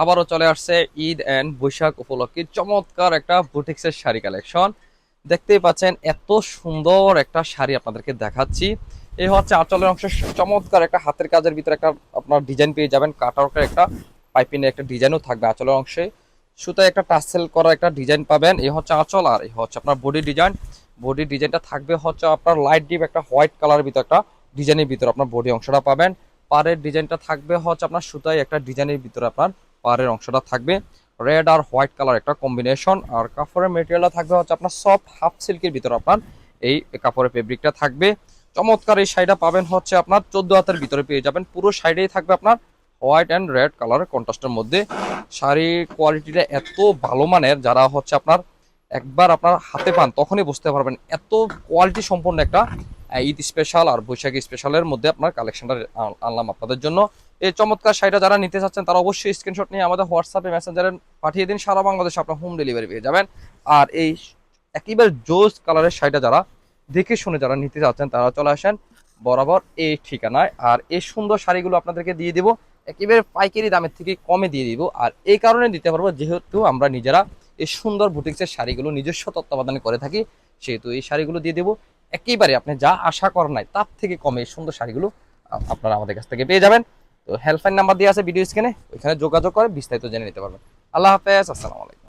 আবারও চলে আসছে ঈদ এন্ড বৈশাখ উপলক্ষে চমৎকার একটা বুটিক্সের শাড়ি কালেকশন। দেখতেই পাচ্ছেন এত সুন্দর একটা শাড়ি আপনাদেরকে দেখাচ্ছি। এই হচ্ছে আঁচলের অংশ, চমৎকার একটা হাতের কাজের ভিতরে একটা আপনার ডিজাইন পেয়ে যাবেন। কাটওয়ার্কের একটা পাইপিনের একটা ডিজাইনও থাকবে আঁচলের অংশে। সুতায় একটা টাসেল করা একটা ডিজাইন পাবেন। এই হচ্ছে আঁচল, আর এই হচ্ছে আপনার বডি ডিজাইন। বডি ডিজাইনটা থাকবে হচ্ছে আপনার লাইট ডিপ একটা হোয়াইট কালারের ভিতরে একটা ডিজাইনের ভিতরে আপনার বডি অংশটা পাবেন। পাড়ের ডিজাইনটা থাকবে হচ্ছে আপনার সুতায় একটা ডিজাইনের ভিতরে আপনার পাড়ের অংশটা থাকবে রেড আর হোয়াইট কালার একটা কম্বিনেশন। আর কাপড়ের মেটেরিয়ালটা থাকবে হচ্ছে আপনার সফট হাফ সিল্কের ভিতরে আপনার এই কাপড়ের ফেব্রিকটা থাকবে। চমৎকার এই শাড়িটা পাবেন হচ্ছে আপনার 14 হাতের ভিতরে পেয়ে যাবেন। পুরো শাড়িটাই থাকবে আপনার হোয়াইট অ্যান্ড রেড কালারের কন্ট্রাস্টের মধ্যে। শাড়ির কোয়ালিটিটা এত ভালো মানের, যারা হচ্ছে আপনার একবার আপনার হাতে পান তখনই বুঝতে পারবেন এত কোয়ালিটি সম্পন্ন একটা ঈদ স্পেশাল আর বৈশাখী স্পেশালের মধ্যে আপনার কালেকশনটা আনলাম আপনাদের জন্য। এই চমৎকার শাড়িটা যারা নিতে চাচ্ছেন তারা অবশ্যই স্ক্রিনশট নিয়ে আমাদের হোয়াটসঅ্যাপে মেসেঞ্জারে পাঠিয়ে দিন। সারা বাংলাদেশে আপনার হোম ডেলিভারি পেয়ে যাবেন। আর এই একেবারে জোস কালারের শাড়িটা যারা দেখে শুনে যারা নিতে চাচ্ছেন তারা চলে আসেন বরাবর এই ঠিকানায়। আর এই সুন্দর শাড়িগুলো আপনাদেরকে দিয়ে দিব একেবারে পাইকারি দামের থেকে কমে দিয়ে দিব। আর এই কারণে দিতে পারবো যেহেতু আমরা নিজেরা এই সুন্দর বুটিক্সের শাড়িগুলো নিজস্ব তত্ত্বাবধানে করে থাকি, সেহেতু এই শাড়িগুলো দিয়ে দেবো একেবারে আপনি যা আশা করেন নাই তার থেকে কমে। এই সুন্দর শাড়িগুলো আপনারা আমাদের কাছ থেকে পেয়ে যাবেন। তো হেল্পলাইন নাম্বার দিয়ে আছে ভিডিও স্ক্রিনে, ওইখানে যোগাযোগ করে বিস্তারিত জেনে নিতে পারবেন। আল্লাহ হাফেজ, আসসালামু আলাইকুম।